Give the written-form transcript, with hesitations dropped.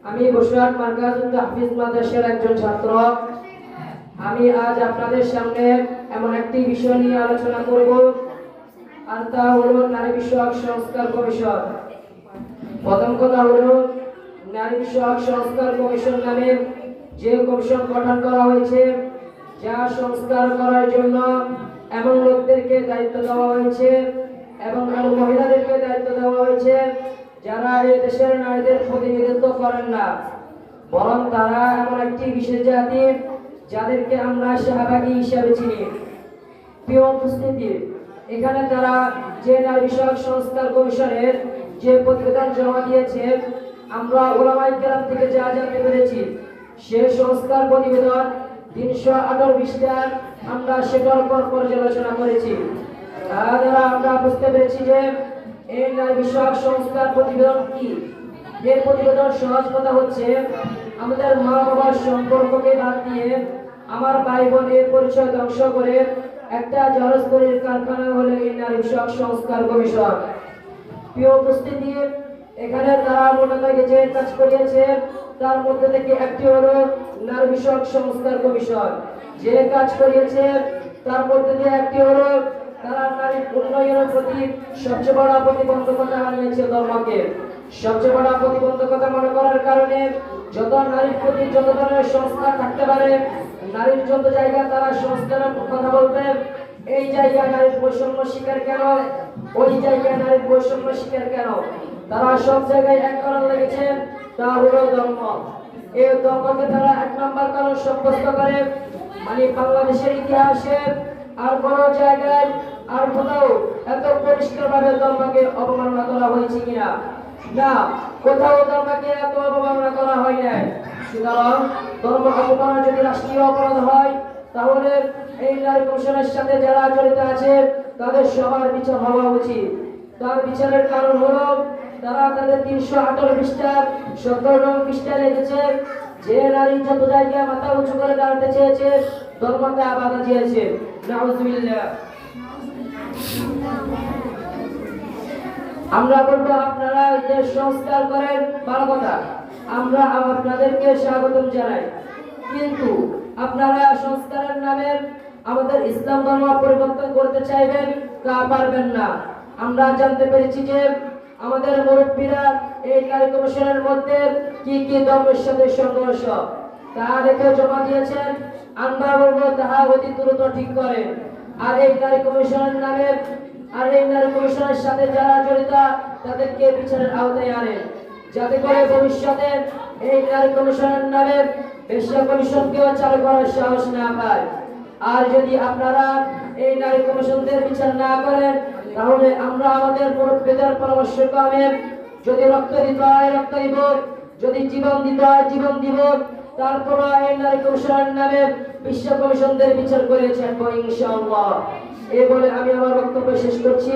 আমি বসরাত মার্কাজুত তাহফিজ মাদ্রাসার একজন ছাত্র। আমি আজ আপনাদের সামনে এমন একটি বিষয় নিয়ে আলোচনা করব, আর তা হলো নারী বিষয়ক সংস্কার কমিশন। প্রথম কথা হলো, নারী বিষয়ক সংস্কার কমিশন নামে যে কমিশন গঠন করা হয়েছে, যা সংস্কার করার জন্য এমন লোকদেরকে দায়িত্ব দেওয়া হয়েছে এবং মহিলাদেরকে দায়িত্ব দেওয়া হয়েছে যারা এই দেশের নারীদের প্রতিনিধিত্ব করেন না, বরং তারা এমন একটি বিশেষ জাতি যাদেরকে আমরা শাহবাগী হিসাবে চিনি। প্রিয় উপস্থিতি, এখানে তারা যে নারী বিষয়ক সংস্কার কমিশনের যে প্রতিবেদন জমা দিয়েছে, আমরা উলামায়ে কেরাম থেকে যা জানতে পেরেছি, সে সংস্কার প্রতিবেদন 318 পৃষ্ঠার আমরা সেটার উপর পর্যালোচনা করেছি। তার দ্বারা আমরা বুঝতে পেরেছি যে এই নারী বিষয়ক সংস্কার প্রতিবেদন কি। এই প্রতিবেদন সহজ কথা হচ্ছে, আমাদের মা বাবার সম্পর্ককে বাদ দিয়ে আমার ভাই বোনের পরিচয় ধ্বংস করে একটা জলস্তরের কারখানা হলো এই নারী বিষয়ক সংস্কার কমিশন। প্রিয় উপস্থিতি, এখানে তারা মোটামুটি যে কাজ করিয়েছে তার মধ্যে থেকে একটি হলো নারী বিষয়ক সংস্কার কমিশন। যে কাজ করিয়েছে তার মধ্যে দিয়ে একটি হলো তারা নারীর উন্নয়নের প্রতি সবচেয়ে বড় প্রতিবন্ধকতা আনিয়েছে ধর্মকে। সবচেয়ে বড় প্রতিবন্ধকতা মনে করার কারণে যত নারীর প্রতি যত ধরনের সংস্কার থাকতে পারে, নারীর যত জায়গায় তারা সংস্কারের কথা বলবে, এই জায়গায় নারীর বৈষম্য শিকার কেন, ওই জায়গায় নারীর বৈষম্য শিকার কেন, তারা সব জায়গায় এক কারণ লেগেছে, তা হলো ধর্ম। এই ধর্মকে তারা এক নম্বর কারণ সাব্যস্ত করে। মানে বাংলাদেশের ইতিহাসে আর কোন জায়গায় আর কোথাও এত পরিষ্কারভাবে ধর্মকে অবমাননা করা হয়েছে কিনা? না, কোথাও ধর্মকে এত অবমাননা করা হয় নাই। সুতরাং ধর্ম অবমাননা যদি রাষ্ট্রীয় অপরাধ হয়, তাহলে এই নারী কমিশনের সাথে যারা জড়িত আছে তাদের সবার বিচার হওয়া উচিত। তার বিচারের কারণ হলো তারা তাদের 318 পৃষ্ঠার 17 নং পৃষ্ঠায় লিখেছে যে নারী যত জায়গায় মাথা উঁচু করে দাঁড়াতে চেয়েছে, ধর্মকে বাধা দিয়েছে। নাউজুবিল্লাহ। আমরা বলবো আপনারা যে সংস্কার করেন ভালো কথা, আমরা আপনাদেরকে স্বাগতম জানাই, কিন্তু আপনারা সংস্কারের নামে আমাদের ইসলাম ধর্ম পরিবর্তন করতে চাইবেন, তা পারবেন না। আমরা জানতে পেরেছি যে আমাদের মুরব্বীরা এই নারী কমিশনের মধ্যে কি কি ধর্মের সাথে সংঘর্ষ তা দেখে জমা দিয়েছেন। আমরা বলবো তাহা অতি দ্রুত ঠিক করেন, আর এই নারী কমিশনের নামে আর এই নারী কমিশনের সাথে যারা জড়িত তাদেরকে বিচারের আওতায় আনেন, যাতে করে ভবিষ্যতে এই নারী কমিশনের নামে বেশ্যা কমিশনকেও চালু করার সাহস না পায়। আর যদি আপনারা এই নারী কমিশনদের বিচার না করেন, তাহলে আমরা আমাদের মুরব্বীদের পরামর্শ ক্রমে যদি রক্ত দিতে হয় রক্ত দিব, যদি জীবন দিতে হয় জীবন দিব, তারপর এই নারী কমিশনের নামে বিশ্ব কমিশনদের বিচার করেছেন ইনশাআল্লাহ। এই বলে আমি আমার বক্তব্য শেষ করছি।